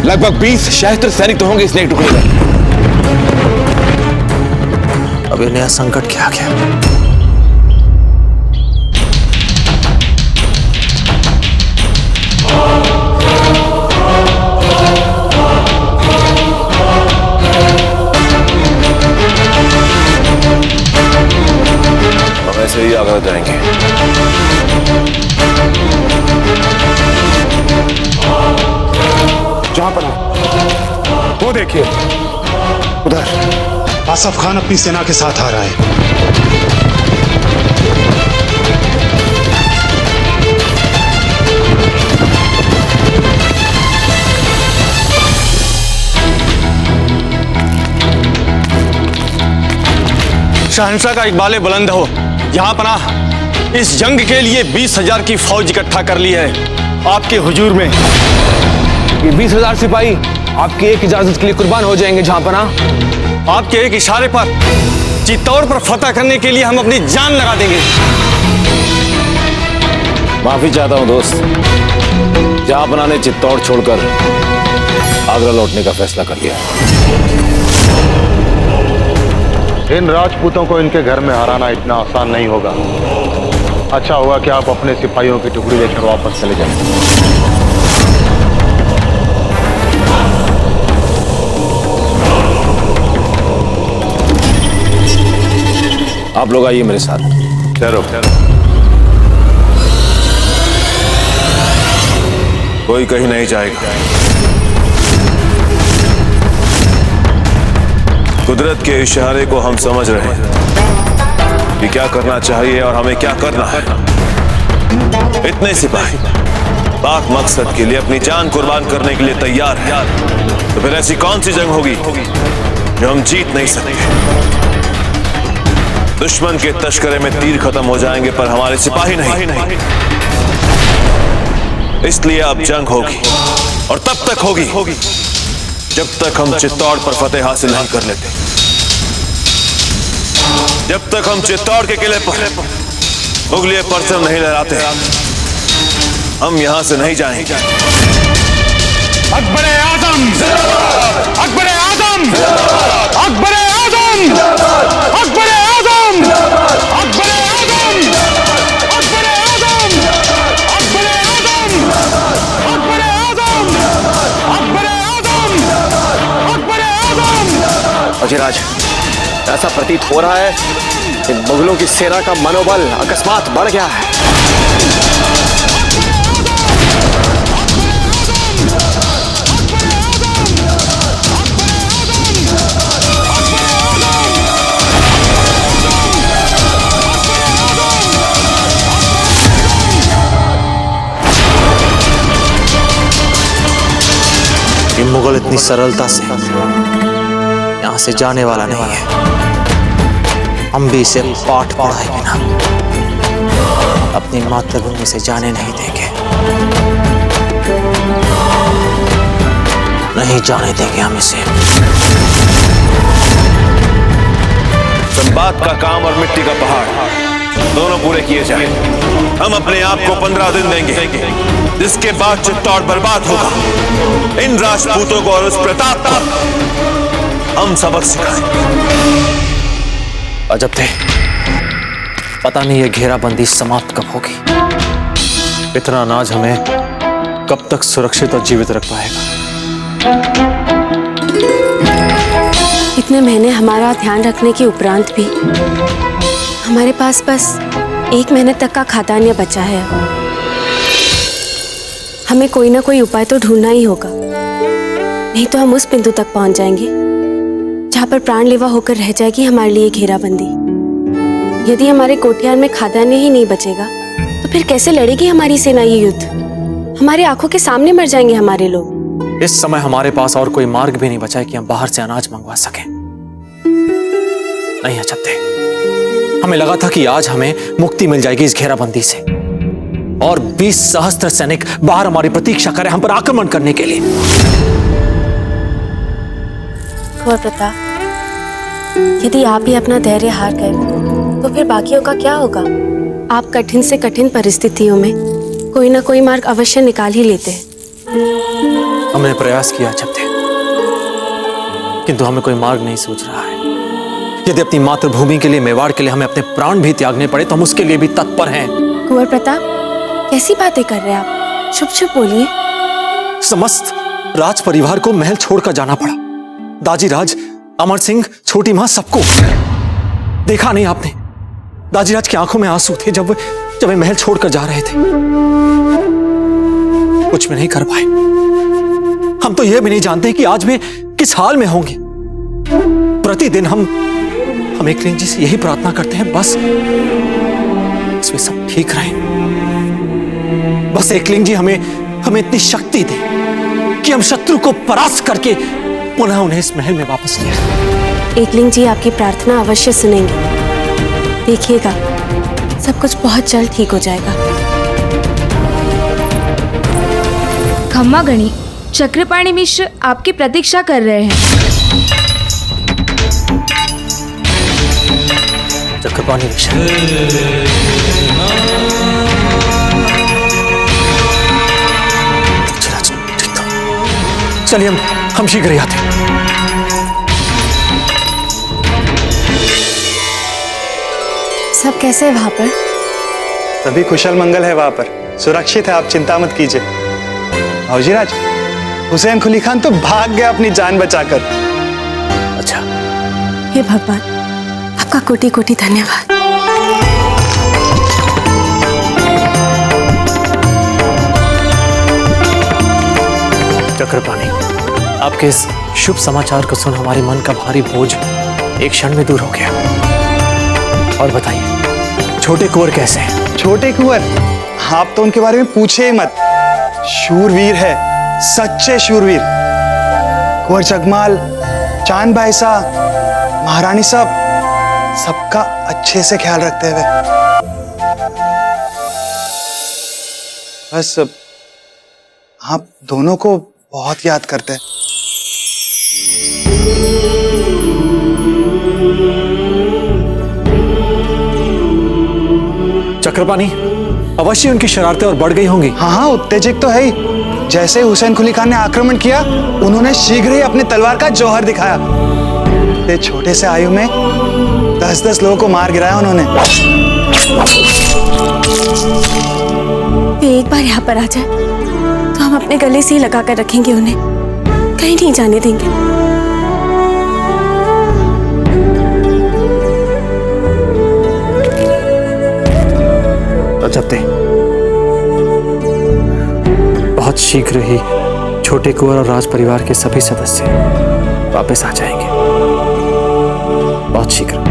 लगभग 20 सहस्त्र सैनिक तो होंगे इस नई टुकड़ी में। अब ये नया संकट क्या आ गया? ऐसे ही आगे जाएंगे। जहां पर वो देखिए, उधर आसफ खान अपनी सेना के साथ आ रहा है। शहंशाह का इकबाल बुलंद हो, यहाँ पनाह इस जंग के लिए 20,000 की फौज इकट्ठा कर ली है आपके हुजूर में। ये 20,000 सिपाही आपकी एक इजाजत के लिए कुर्बान हो जाएंगे जहां पनाह। आपके एक इशारे पर चित्तौड़ पर फतह करने के लिए हम अपनी जान लगा देंगे। माफी चाहता हूं दोस्त, जहां पनाह ने चित्तौड़ छोड़कर आगरा लौटने का फैसला कर लिया। इन राजपूतों को इनके घर में हराना इतना आसान नहीं होगा। अच्छा हुआ कि आप अपने सिपाहियों की टुकड़ी लेकर वापस चले जाएं। आप लोग आइए मेरे साथ। ठहरो। कोई कहीं नहीं जाएगा। कुदरत के इशारे को हम समझ रहे हैं कि क्या करना चाहिए और हमें क्या करना है। इतने सिपाही पाक मकसद के लिए अपनी जान कुर्बान करने के लिए तैयार हैं, तो फिर ऐसी कौन सी जंग होगी जो हम जीत नहीं सकते। दुश्मन के तस्करे में तीर खत्म हो जाएंगे पर हमारे सिपाही नहीं। इसलिए अब जंग होगी और तब तक होगी जब तक हम चित्तौड़ पर फतेह हासिल नहीं कर लेते। जब तक हम चित्तौड़ के किले पर मुगलिया परचम नहीं लहराते हम यहां से नहीं जाएंगे। अकबर आजम, अकबर आजम, अकबर आजम, अकबर आजम, अकबर आजम, अकबर आजम, अकबर आजम, अकबर आजम, अकबर आजम, अकबर आजम। अजयराज, ऐसा प्रतीत हो रहा है कि मुगलों की सेना का मनोबल अकस्मात बढ़ गया है। ये मुगल इतनी सरलता से यहां से जाने वाला नहीं है। हम भी इसे पाठ पढ़ाए बिना अपनी मातृभूमि से जाने नहीं देंगे, नहीं जाने देंगे हम इसे। संबाद का काम और मिट्टी का पहाड़ दोनों पूरे किए जाएं। हम अपने आप को 15 दिन देंगे, जिसके बाद चित्तौड़ बर्बाद होगा। इन राजपूतों को और उस प्रताप को हम सबक सिखाएंगे। अजब थे, पता नहीं ये घेराबंदी समाप्त कब होगी। इतना अनाज हमें कब तक सुरक्षित और जीवित रख पाएगा। इतने महीने हमारा ध्यान रखने के उपरांत भी हमारे पास बस 1 महीने तक का खाद्यान्न बचा है। हमें कोई ना कोई उपाय तो ढूंढना ही होगा, नहीं तो हम उस बिंदु तक पहुंच जाएंगे जहां पर प्राणलेवा होकर रह जाएगी हमारे लिए घेराबंदी। यदि हमारे कोठियार में खाद्यान्न ही नहीं बचेगा तो फिर कैसे लड़ेगी हमारी सेना ये युद्ध? हमारे आंखों के सामने मर जाएंगे हमारे लोग। इस समय हमारे पास और कोई मार्ग भी नहीं बचा है कि हम बाहर से अनाज मंगवा सकें। नहीं अजब थे, हमें लगा था कि आज हमें मुक्ति मिल जाएगी इस घेराबंदी से और 20 सहस्त्र सैनिक बाहर हमारी प्रतीक्षा करें हम पर आक्रमण करने के लिए। कुंवर प्रताप, यदि आप ही अपना धैर्य हार गए तो फिर बाकियों का क्या होगा? आप कठिन से कठिन परिस्थितियों में कोई ना कोई मार्ग अवश्य निकाल ही लेते हैं। हमने प्रयास किया अजब थे, किंतु हमें कोई मार्ग नहीं सूझ रहा है। यदि अपनी मातृभूमि के लिए, मेवाड़ के लिए हमें अपने प्राण भी त्यागने पड़े तो हम उसके लिए भी तत्पर हैं। कुंवर प्रताप, कैसी बातें कर रहे हैं आप? चुप चुप बोलिए। समस्त राज परिवार को महल छोड़कर जाना पड़ा। दाजी राज, अमर सिंह, छोटी मां, सबको। देखा नहीं आपने? दाजी राज की आंखों में आंसू थे जब वे महल छोड़कर जा रहे थे। कुछ भी नहीं कर पाए। हम तो यह भी नहीं जानते कि आज वे किस हाल में होंगे। प्रतिदिन हम एकलिंग जी से यही प्रार्थना करते हैं, बस इसमें सब ठीक रहे। बस एकलिंग जी हमें इतनी शक्ति दे कि हम शत्रु को परास्त करके पुनः उन्हें इस महल में वापस ले आए। एकलिंग जी आपकी प्रार्थना अवश्य सुनेंगे। देखिएगा, सब कुछ बहुत जल्द ठीक हो जाएगा। खम्मा गणी, चक्रपाणी मिश्र आपकी प्रतीक्षा कर रहे हैं। चक्रपाणी मिश्र, चलिए हम हम शीघ्र ही आते हैं। सब कैसे है वहां पर? सभी कुशल मंगल है वहां पर, सुरक्षित है, आप चिंता मत कीजिए। भाऊजीराज, हुसैन कुली खान तो भाग गया अपनी जान बचाकर। अच्छा। हे भगवान, आपका कोटि कोटि धन्यवाद। चक्रपाणी, आपके इस शुभ समाचार को सुन हमारे मन का भारी बोझ एक क्षण में दूर हो गया। और बताइए, छोटे कुंवर कैसे हैं? छोटे कुंवर, आप तो उनके बारे में पूछे ही मत। शूरवीर है, सच्चे शूरवीर। कुंवर जगमाल, चांद भाई साहब, महारानी साहब, सबका अच्छे से ख्याल रखते हुए। बस आप दोनों को बहुत याद करते हैं। चक्रपाणी, अवश्य उनकी शरारतें और बढ़ गई होंगी। हाँ हाँ, उत्तेजित तो है ही। जैसे हुसैन कुली खान ने आक्रमण किया, उन्होंने शीघ्र ही अपने तलवार का जौहर दिखाया। इतने छोटे से आयु में 10-10 लोगों को मार गिराया उन्होंने। वे एक बार यहाँ पर आ जाए तो हम अपने गले से ही लगा कर रखेंगे उन्हें, कहीं नहीं जाने देंगे। अजब दे, बहुत शीघ्र ही छोटे कुंवर और राज परिवार के सभी सदस्य वापस आ जाएंगे, बहुत शीघ्र।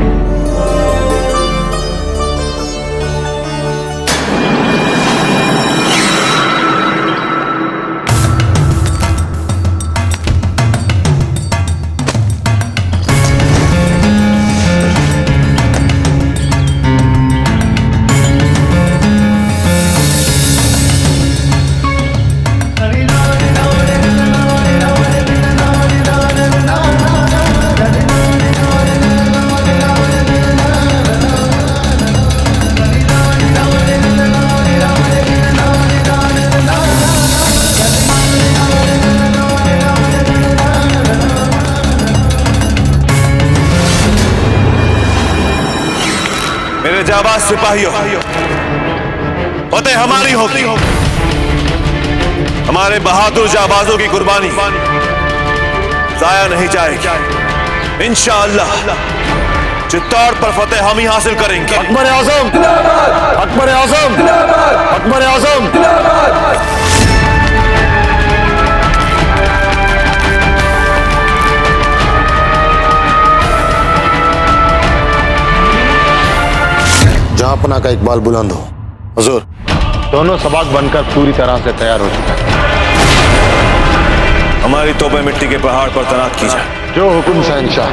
मेरे जाबाज सिपाहियों, फतेह हमारी होगी। हमारे बहादुर जाबाजों की कुर्बानी जाया नहीं जाएगी। इंशाअल्लाह चित्तौड़ पर फतेह हम ही हासिल करेंगे। अकबर आजम, अकबर आजम, अकबर आजम। जहांपना का इकबाल बुलंद हो। हुजूर, दोनों सबाक बनकर पूरी तरह से तैयार हो चुका है। हमारी तोबे मिट्टी के पहाड़ पर तैनात की जाए। जो हुक्म शहंशाह।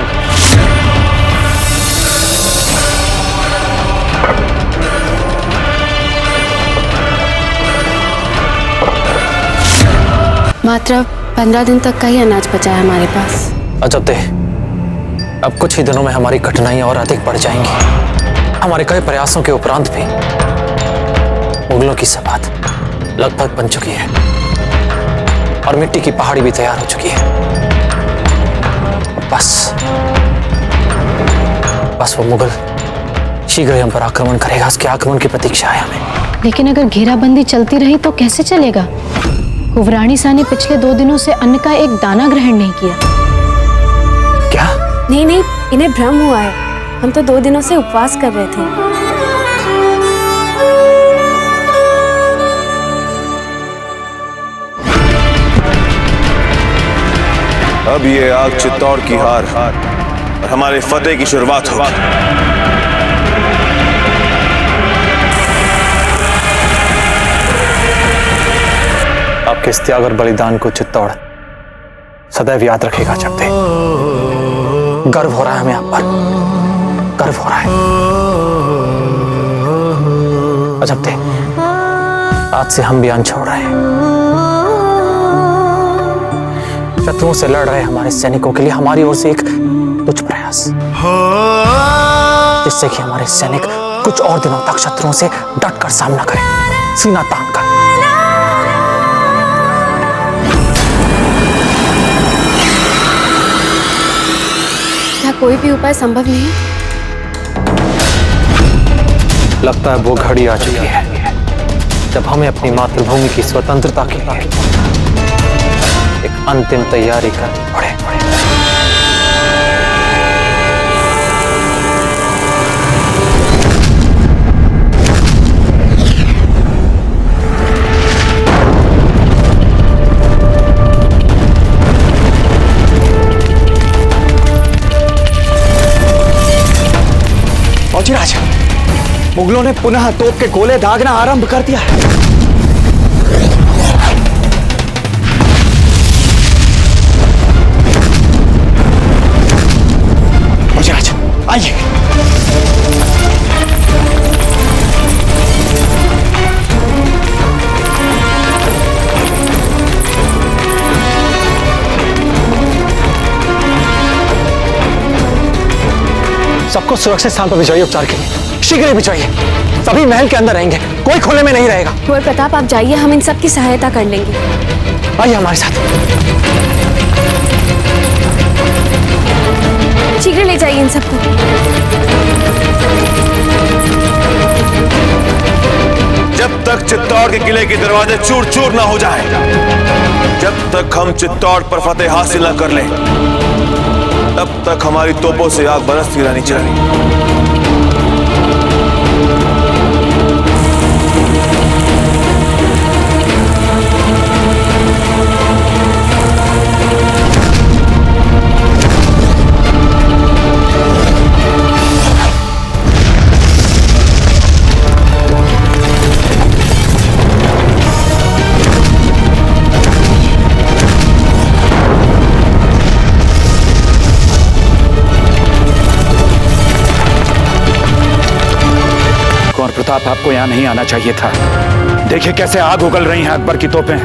मात्र 15 दिन तक का ही अनाज बचा है हमारे पास। अजब दे, अब कुछ ही दिनों में हमारी कठिनाइयां और अधिक बढ़ जाएंगी। हमारे कई प्रयासों के उपरांत भी मुगलों की सबात लगभग बन चुकी है और मिट्टी की पहाड़ी भी तैयार हो चुकी है। बस वो मुगल शीघ्र ही हम पर आक्रमण करेगा। उसके आक्रमण की प्रतीक्षा है हमें। लेकिन अगर घेराबंदी चलती रही तो कैसे चलेगा? कुंवरानी सा ने पिछले 2 दिनों से अन्न का एक दाना ग्रहण नहीं किया। क्या? नहीं, इन्हें भ्रम हुआ है। हम तो 2 दिनों से उपवास कर रहे थे। अब ये आग चित्तौड़ की हार और हमारे फतेह की शुरुआत होगी। आपके इस त्याग और बलिदान को चित्तौड़ सदैव याद रखेगा। जगते, गर्व हो रहा है हमें आप पर, गर्व हो रहा है। अजब थे, आज से हम भी अन्न छोड़ रहे हैं। शत्रुओं से लड़ रहे हमारे सैनिकों के लिए हमारी ओर से एक तुच्छ प्रयास, जिससे कि हमारे सैनिक कुछ और दिनों तक शत्रुओं से डटकर सामना करें, सीना तान कर। कोई भी उपाय संभव नहीं है? लगता है वो घड़ी आ चुकी है जब हमें अपनी मातृभूमि की स्वतंत्रता के लिए एक अंतिम तैयारी करनी पड़े। फौजीराज, मुगलों ने पुनः तोप के गोले दागना आरंभ कर दिया है। फौजीराज, आइए। सबको सुरक्षित स्थान पर भिजवाइए उपचार के लिए। शीघ्र ही भिजवाइए। सभी महल के अंदर रहेंगे, कोई खुले में नहीं रहेगा। कुंवर प्रताप, आप जाइए, हम इन सब की सहायता कर लेंगे। आइए हमारे साथ। शीघ्र ले जाइए इन सबको। जब तक चित्तौड़ के किले के दरवाजे चूर चूर ना हो जाए, जब तक हम चित्तौड़ पर फतेह हासिल न कर लें, तब तक हमारी तोपों से आग बरसती रहनी चाहिए। प्रताप, आपको यहाँ नहीं आना चाहिए था। देखिए कैसे आग उगल रही हैं अकबर की तोपें,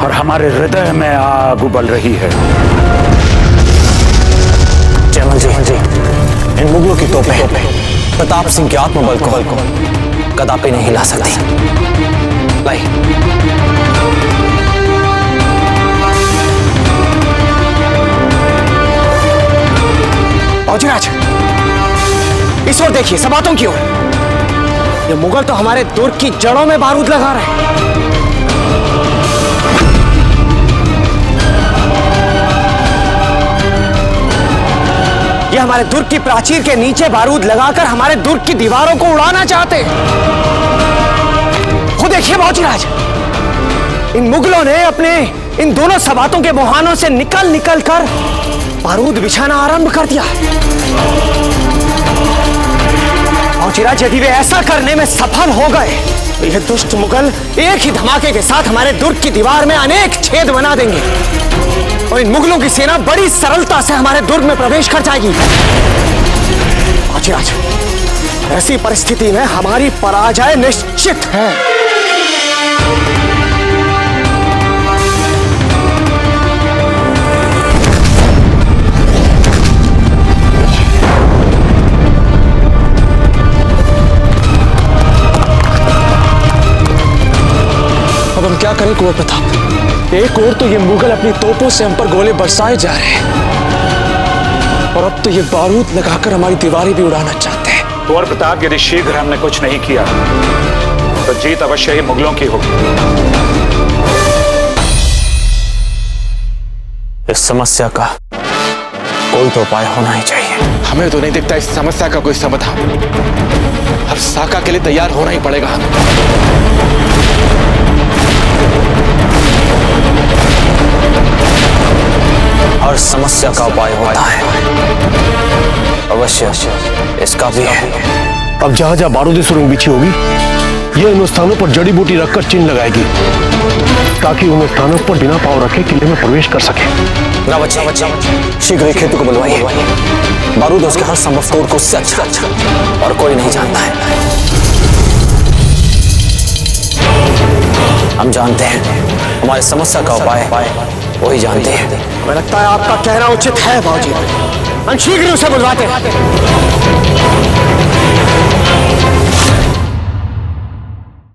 और हमारे हृदय में आग उबल रही है। जयमल जी, इन मुगलों की तोपें प्रताप सिंह के आत्मबल को कदापि नहीं हिला सकती। लाई। फौजीराज, इस ओर देखिए, सबातों की ओर। ये मुगल तो हमारे दुर्ग की जड़ों में बारूद लगा रहे हैं। ये हमारे दुर्ग की प्राचीर के नीचे बारूद लगाकर हमारे दुर्ग की दीवारों को उड़ाना चाहते। खुद देखिए फौजीराज, इन मुगलों ने अपने इन दोनों सबातों के मुहानों से निकल निकल कर बारूद बिछाना आरंभ कर दिया। फौजीराज, यदि वे ऐसा करने में सफल हो गए तो यह दुष्ट मुगल एक ही धमाके के साथ हमारे दुर्ग की दीवार में अनेक छेद बना देंगे और इन मुगलों की सेना बड़ी सरलता से हमारे दुर्ग में प्रवेश कर जाएगी। फौजीराज, ऐसी परिस्थिति में हमारी पराजय निश्चित है। अब हम क्या करें कुंवर प्रताप? एक ओर तो ये मुगल अपनी तोपों से हम पर गोले बरसाए जा रहे हैं, और अब तो ये बारूद लगाकर हमारी दीवारें भी उड़ाना चाहते हैं। कुंवर प्रताप, यदि शीघ्र हमने कुछ नहीं किया तो जीत अवश्य ही मुगलों की होगी। इस समस्या का कोई तो उपाय होना ही चाहिए। हमें तो नहीं दिखता इस समस्या का कोई समाधान। अब साका के लिए तैयार होना ही पड़ेगा हमें। हर समस्या का उपाय होता है, अवश्य इसका भी है। अब जहां जहां बारूदी सुरंग बिछी होगी, ये उन स्थानों पर जड़ी बूटी रखकर चिन्ह लगाएगी, ताकि उन स्थानों पर बिना पांव रखे किले में प्रवेश कर सके। शीघ्र ही खेतु को बुलवाइए। बारूद उसके हर संभव तोड़ को उससे अच्छा और कोई नहीं जानता है। हम जानते हैं, हमारी समस्या का उपाय वही जानते हैं। हमें लगता है आपका कहना उचित है बाबूजी। हम शीघ्र उसे बुलवाते हैं।